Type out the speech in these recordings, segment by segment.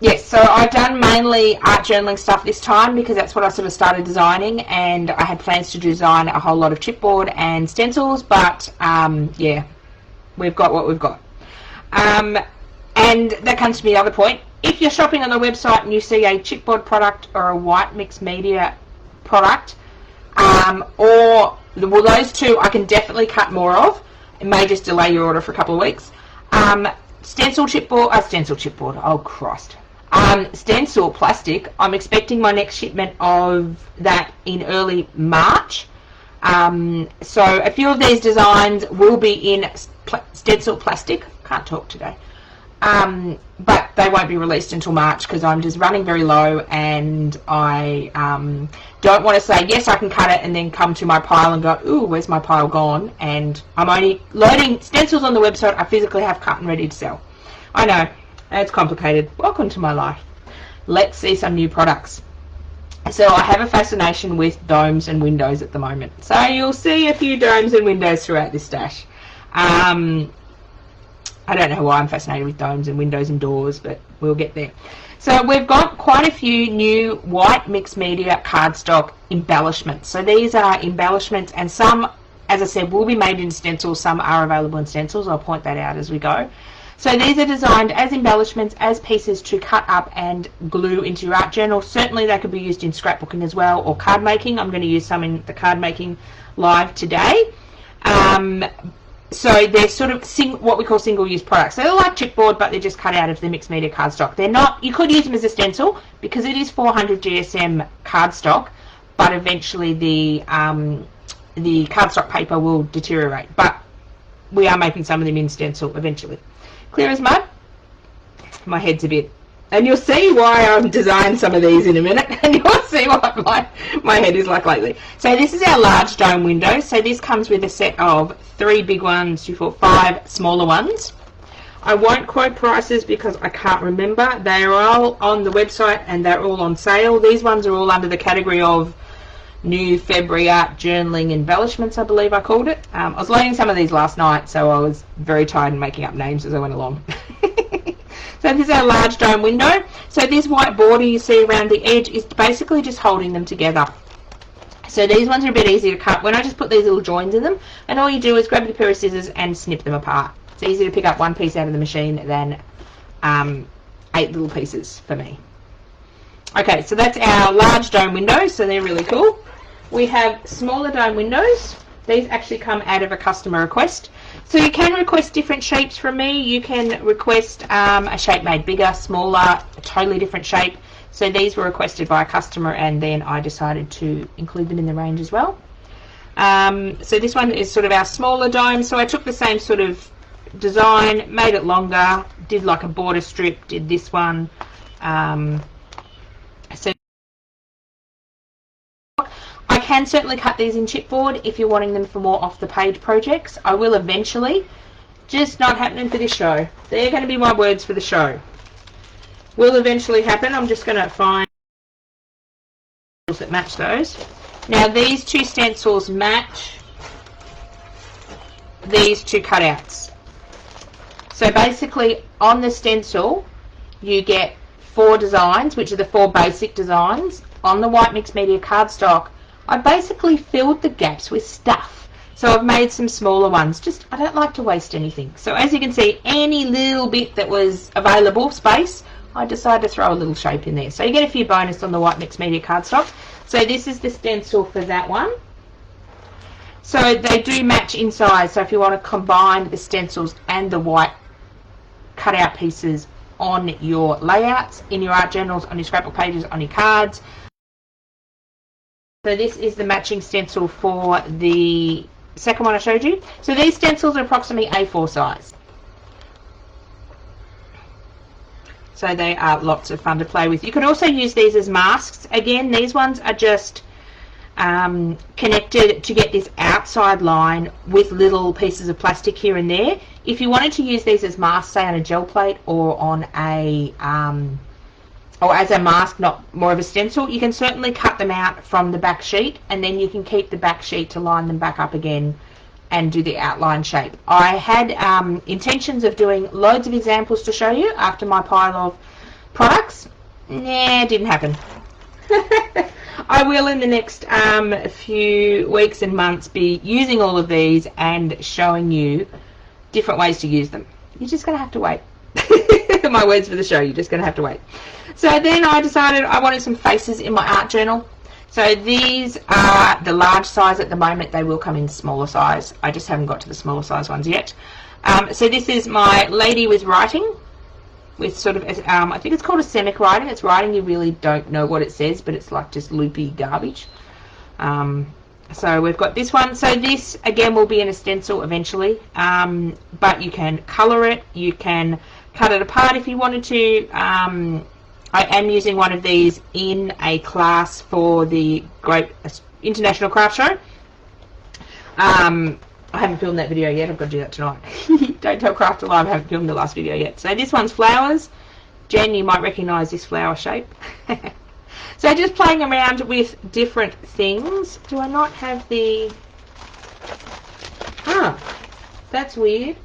Yes, so I've done mainly art journaling stuff this time because that's what I sort of started designing, and I had plans to design a whole lot of chipboard and stencils, but yeah, we've got what we've got. And that comes to the other point. If you're shopping on the website and you see a chipboard product or a white mixed media product, or well, those two I can definitely cut more of. It may just delay your order for a couple of weeks. Stencil chipboard, oh Christ. Stencil plastic, I'm expecting my next shipment of that in early March. So a few of these designs will be in stencil plastic. Can't talk today. But they won't be released until March because I'm just running very low, and I don't want to say, yes, I can cut it, and then come to my pile and go, ooh, where's my pile gone? And I'm only loading stencils on the website I physically have cut and ready to sell. I know, it's complicated. Welcome to my life. Let's see some new products. So I have a fascination with domes and windows at the moment. So you'll see a few domes and windows throughout this stash. I don't know why I'm fascinated with domes and windows and doors, but we'll get there. So we've got quite a few new white mixed media cardstock embellishments. So these are embellishments, and some, as I said, will be made in stencils. Some are available in stencils. I'll point that out as we go. So these are designed as embellishments, as pieces to cut up and glue into your art journal. Certainly they could be used in scrapbooking as well, or card making. I'm going to use some in the card making live today. So they're sort of what we call single-use products. So they're like chipboard, but they're just cut out of the mixed media cardstock. They're not. You could use them as a stencil because it is 400 GSM cardstock, but eventually the cardstock paper will deteriorate. But we are making some of them in stencil eventually. Clear as mud. My head's a bit, and you'll see why I've designed some of these in a minute, and you'll see what my head is like lately. So this is our large dome window. So this comes with a set of 3 big ones, 2, 4, 5 smaller ones. I won't quote prices because I can't remember. They are all on the website and they're all on sale. These ones are all under the category of new February art journaling embellishments, I believe I called it. I was loading some of these last night, so I was very tired and making up names as I went along. So this is our large dome window. So this white border you see around the edge is basically just holding them together. So these ones are a bit easy to cut. When I just put these little joins in them, and all you do is grab a pair of scissors and snip them apart. It's easier to pick up one piece out of the machine than 8 little pieces for me. Okay, so that's our large dome windows, so they're really cool. We have smaller dome windows. These actually come out of a customer request. So you can request different shapes from me. You can request a shape made bigger, smaller, a totally different shape. So these were requested by a customer, and then I decided to include them in the range as well. So this one is sort of our smaller dome. So I took the same sort of design, made it longer, did like a border strip, did this one. So I can certainly cut these in chipboard if you're wanting them for more off-the-page projects. I will eventually, just not happening for this show. They're going to be my words for the show. Will eventually happen. I'm just going to find that match those. Now these 2 stencils match these 2 cutouts. So basically on the stencil you get 4 designs, which are the 4 basic designs. On the white mixed media cardstock, I basically filled the gaps with stuff. So I've made some smaller ones. Just, I don't like to waste anything. So as you can see, any little bit that was available, space, I decided to throw a little shape in there. So you get a few bonus on the white mixed media cardstock. So this is the stencil for that one. So they do match in size. So if you want to combine the stencils and the white cutout pieces on your layouts, in your art journals, on your scrapbook pages, on your cards. So this is the matching stencil for the second one I showed you. So these stencils are approximately A4 size. So they are lots of fun to play with. You can also use these as masks. Again, these ones are just connected to get this outside line with little pieces of plastic here and there. If you wanted to use these as masks, say on a gel plate or on a or as a mask, not more of a stencil, you can certainly cut them out from the back sheet, and then you can keep the back sheet to line them back up again and do the outline shape. I had intentions of doing loads of examples to show you after my pile of products. Nah, didn't happen. I will in the next few weeks and months be using all of these and showing you different ways to use them. You're just going to have to wait. My words for the show, you're just going to have to wait. So then I decided I wanted some faces in my art journal. So these are the large size at the moment. They will come in smaller size. I just haven't got to the smaller size ones yet. So this is my lady with writing, with sort of, I think it's called a semic writing. It's writing you really don't know what it says, but it's like just loopy garbage. So we've got this one. So this, again, will be in a stencil eventually, but you can colour it. You can cut it apart if you wanted to. I am using one of these in a class for the Great International Craft Show. I haven't filmed that video yet. I've got to do that tonight. Don't tell Craft Alive I haven't filmed the last video yet. So this one's flowers. Jen, you might recognise this flower shape. So just playing around with different things. Do I not have the... that's weird.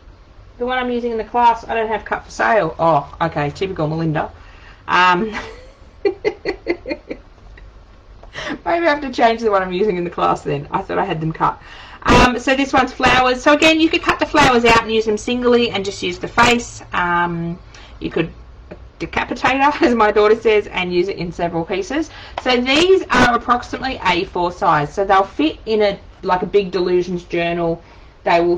The one I'm using in the class, I don't have cut for sale. Oh, okay, typical Melinda. Maybe I have to change the one I'm using in the class then. I thought I had them cut. So this one's flowers. So again, you could cut the flowers out and use them singly and just use the face. You could decapitate her, as my daughter says, and use it in several pieces. So these are approximately A4 size. So they'll fit in a big Delusions journal. They will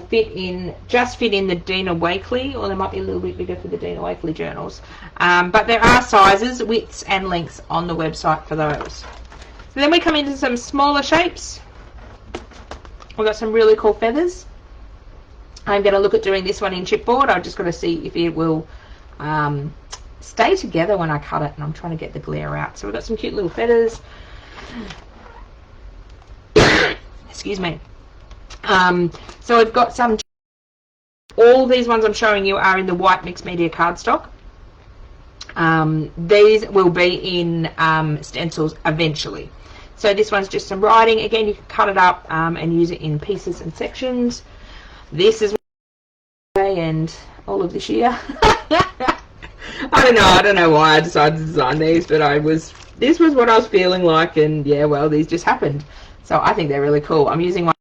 just fit in the Dina Wakley, or they might be a little bit bigger for the Dina Wakley journals. But there are sizes, widths and lengths on the website for those. So then we come into some smaller shapes. We've got some really cool feathers. I'm going to look at doing this one in chipboard. I've just got to see if it will stay together when I cut it, and I'm trying to get the glare out. So we've got some cute little feathers. Excuse me. So I've got some, all these ones I'm showing you are in the white mixed media cardstock. These will be in stencils eventually. So this one's just some writing. Again, you can cut it up and use it in pieces and sections. This is and all of this year. I don't know why I decided to design these, but this was what I was feeling like, and yeah, well, these just happened. So I think they're really cool. I'm using one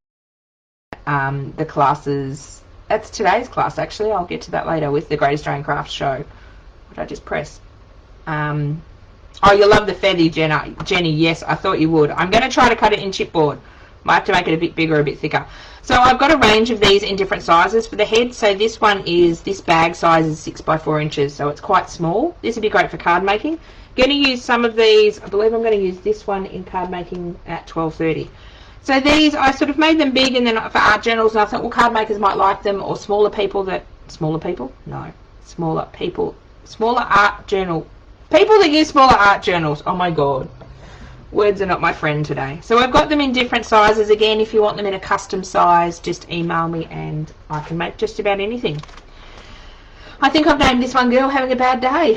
the classes, that's today's class actually, I'll get to that later, with the Great Australian Craft Show. What did I just press? Oh, you love the feather, Jenny. Yes, I thought you would. I'm going to try to cut it in chipboard. Might have to make it a bit bigger, a bit thicker. So I've got a range of these in different sizes for the head. So this bag size is 6 by 4 inches, so it's quite small. This would be great for card making. Going to use some of these. I believe I'm going to use this one in card making at 12:30. So these, I sort of made them big, and then for art journals, and I thought, well, card makers might like them, or smaller art journal. People that use smaller art journals. Oh my God. Words are not my friend today. So I've got them in different sizes. Again, if you want them in a custom size, just email me and I can make just about anything. I think I've named this one Girl Having a Bad Day.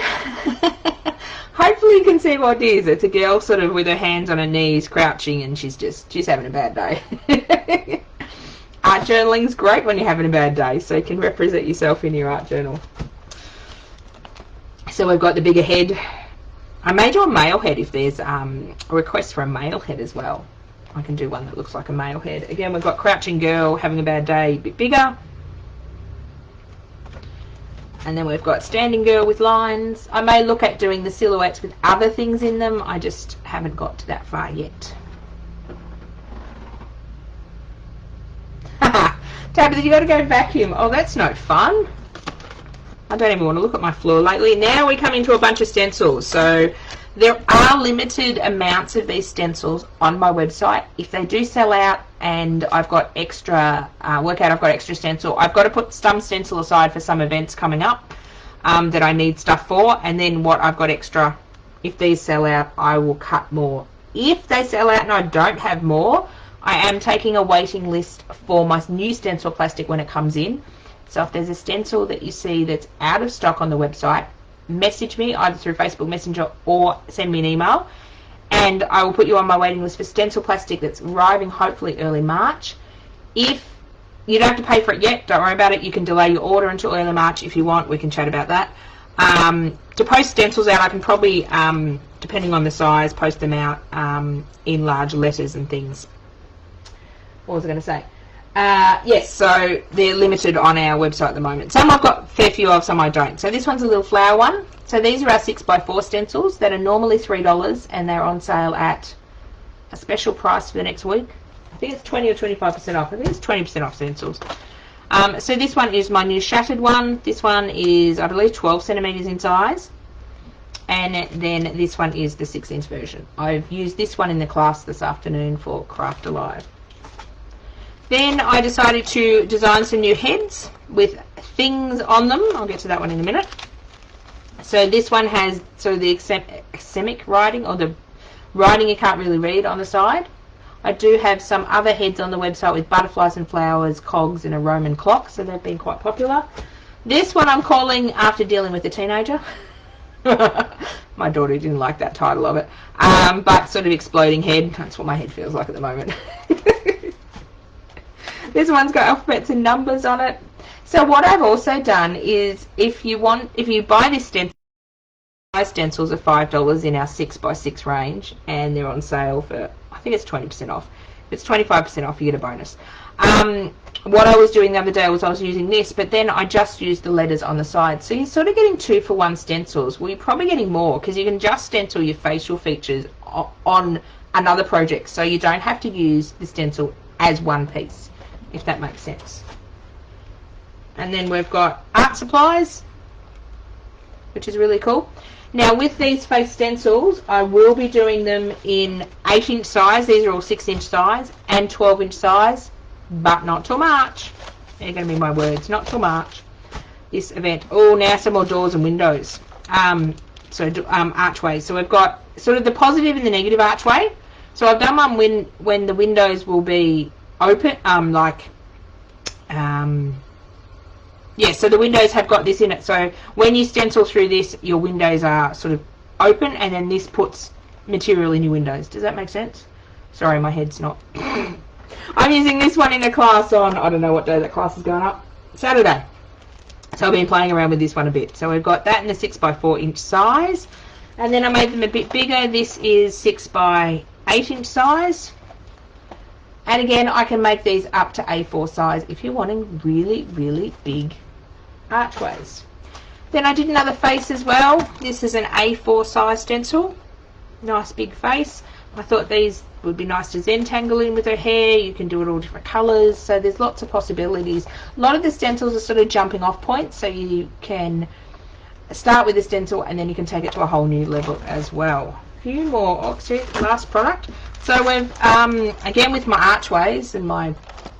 Hopefully you can see what it is. It's a girl sort of with her hands on her knees, crouching, and she's having a bad day. Art journaling's great when you're having a bad day, so you can represent yourself in your art journal. So we've got the bigger head. I may do a male head if there's a request for a male head as well. I can do one that looks like a male head. Again, we've got crouching girl, having a bad day, a bit bigger. And then we've got standing girl with lines. I may look at doing the silhouettes with other things in them. I just haven't got to that far yet. Tabitha, you got to go vacuum. Oh, that's no fun. I don't even want to look at my floor lately. Now we come into a bunch of stencils. So there are limited amounts of these stencils on my website. If they do sell out and I've got extra, I've got extra stencil, I've got to put some stencil aside for some events coming up that I need stuff for. And then what I've got extra, if these sell out, I will cut more. If they sell out and I don't have more, I am taking a waiting list for my new stencil plastic when it comes in. So if there's a stencil that you see that's out of stock on the website, message me either through Facebook Messenger or send me an email, and I will put you on my waiting list for stencil plastic that's arriving hopefully early March. If you don't have to pay for it yet, don't worry about it. You can delay your order until early March if you want. We can chat about that. To post stencils out, I can probably, depending on the size, post them out in large letters and things. What was I going to say? Yes, so they're limited on our website at the moment. Some I've got a fair few of, some I don't. So this one's a little flower one. So these are our 6x4 stencils that are normally $3 and they're on sale at a special price for the next week. I think it's 20 or 25% off. I think it's 20% off stencils. So this one is my new shattered one. This one is, I believe, 12 centimeters in size. And then this one is the 6-inch version. I've used this one in the class this afternoon for Craft Alive. Then I decided to design some new heads with things on them. I'll get to that one in a minute. So this one has sort of the aksemic writing, or the writing you can't really read on the side. I do have some other heads on the website with butterflies and flowers, cogs, and a Roman clock, so they've been quite popular. This one I'm calling After Dealing with a Teenager. My daughter didn't like that title of it. But sort of exploding head, that's what my head feels like at the moment. This one's got alphabets and numbers on it. So what I've also done is, if you buy this stencil, my stencils are $5 in our 6x6 range, and they're on sale for, I think it's 20% off. If it's 25% off, you get a bonus. What I was doing the other day was I was using this, but then I just used the letters on the side. So you're sort of getting 2-for-1 stencils. Well, you're probably getting more, because you can just stencil your facial features on another project, so you don't have to use the stencil as one piece, if that makes sense. And then we've got art supplies, which is really cool. Now with these face stencils, I will be doing them in 8-inch size. These are all 6-inch size and 12-inch size, but not till March. They're going to be my words, not till March. This event. Oh, now some more doors and windows. Archways. So we've got sort of the positive and the negative archway. So I've done one when the windows will be open, so the windows have got this in it, so when you stencil through this, your windows are sort of open, and then this puts material in your windows. Does that make sense? Sorry, my head's not. I'm using this one in a class on, I don't know what day that class is going up, Saturday. So I've been playing around with this one a bit. So we've got that in the 6x4-inch size, and then I made them a bit bigger. This is 6x8-inch size. And again, I can make these up to A4 size if you're wanting really, really big archways. Then I did another face as well. This is an A4 size stencil. Nice big face. I thought these would be nice to Zentangle in with her hair. You can do it all different colours. So there's lots of possibilities. A lot of the stencils are sort of jumping off points, so you can start with the stencil and then you can take it to a whole new level as well. A few more. Last product. So we've, again with my archways and my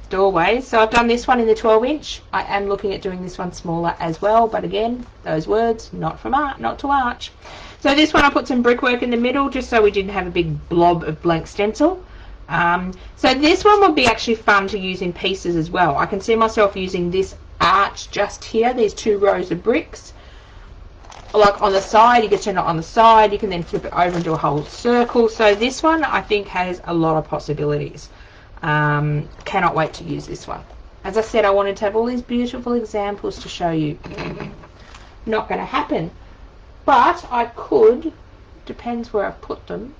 doorways, so I've done this one in the 12-inch. I am looking at doing this one smaller as well, but again, those words, not to arch. So this one I put some brickwork in the middle just so we didn't have a big blob of blank stencil. So this one would be actually fun to use in pieces as well. I can see myself using this arch just here, these 2 rows of bricks. Like on the side, you can turn it on the side, you can then flip it over and do a whole circle. So this one I think has a lot of possibilities. Cannot wait to use this one. As I said, I wanted to have all these beautiful examples to show you. Not going to happen, but I could, depends where I've put them,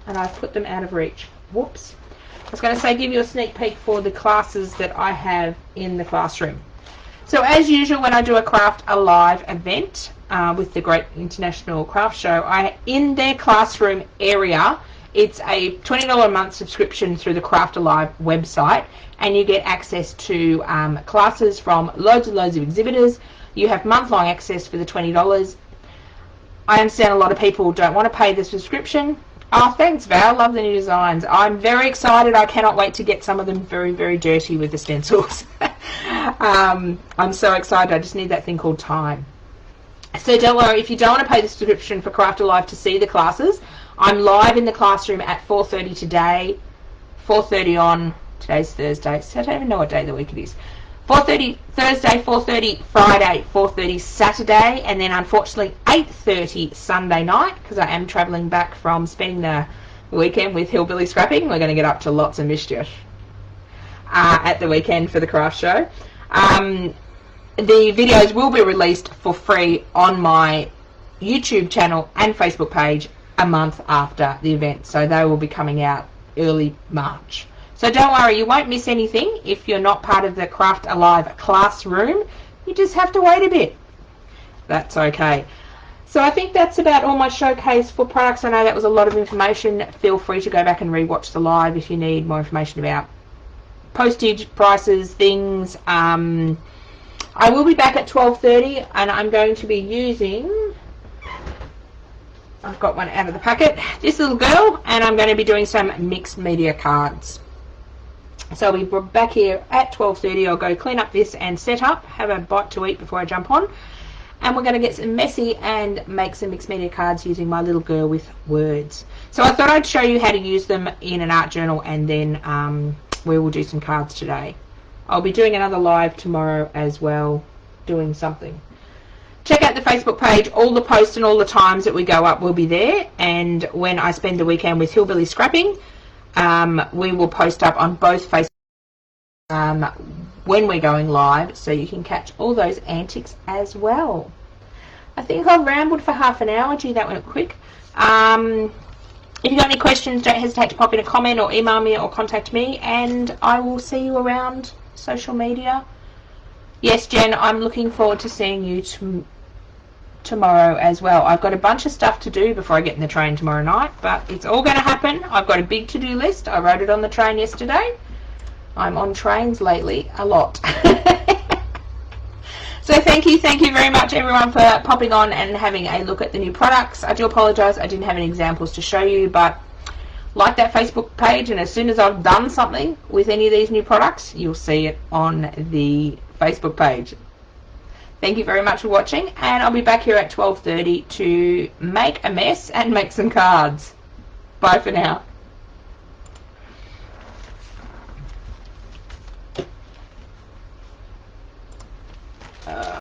and I've put them out of reach. Whoops. I was going to say, give you a sneak peek for the classes that I have in the classroom. So as usual, when I do a Craft Alive event with the Great International Craft Show, in their classroom area, it's a $20 a month subscription through the Craft Alive website, and you get access to classes from loads and loads of exhibitors. You have month-long access for the $20. I understand a lot of people don't want to pay the subscription. Oh, thanks, Val. Love the new designs. I'm very excited. I cannot wait to get some of them very, very dirty with the stencils. I'm so excited. I just need that thing called time. So don't worry, if you don't want to pay the subscription for Craft Alive to see the classes, I'm live in the classroom at 4:30 today, 4:30 on, today's Thursday, so I don't even know what day of the week it is. 4:30 Thursday, 4:30 Friday, 4:30 Saturday, and then unfortunately 8:30 Sunday night, because I am travelling back from spending the weekend with Hillbilly Scrapping. We're going to get up to lots of mischief at the weekend for the craft show. the videos will be released for free on my YouTube channel and Facebook page a month after the event, so they will be coming out early March. So don't worry, you won't miss anything if you're not part of the Craft Alive classroom. You just have to wait a bit. That's okay. So I think that's about all my showcase for products. I know that was a lot of information. Feel free to go back and rewatch the live if you need more information about postage, prices, things. I will be back at 12:30 and I'm going to be using, I've got one out of the packet, this little girl, and I'm going to be doing some mixed media cards. So I'll be back here at 12:30. I'll go clean up this and set up, have a bite to eat before I jump on. And we're going to get some messy and make some mixed media cards using my little girl with words. So I thought I'd show you how to use them in an art journal, and then we will do some cards today. I'll be doing another live tomorrow as well, doing something. Check out the Facebook page. All the posts and all the times that we go up will be there. And when I spend the weekend with Hillbilly Scrapping, we will post up on both Facebook when we're going live, so you can catch all those antics as well. I think I've rambled for half an hour. Gee, that went quick. If you've got any questions, don't hesitate to pop in a comment or email me or contact me, and I will see you around social media. Yes, Jen, I'm looking forward to seeing you tomorrow as well. I've got a bunch of stuff to do before I get in the train tomorrow night, but it's all going to happen. I've got a big to-do list. I wrote it on the train yesterday. I'm on trains lately a lot. So thank you very much everyone for popping on and having a look at the new products. I do apologise I didn't have any examples to show you, but like that Facebook page, and as soon as I've done something with any of these new products, you'll see it on the Facebook page. Thank you very much for watching, and I'll be back here at 12:30 to make a mess and make some cards. Bye for now.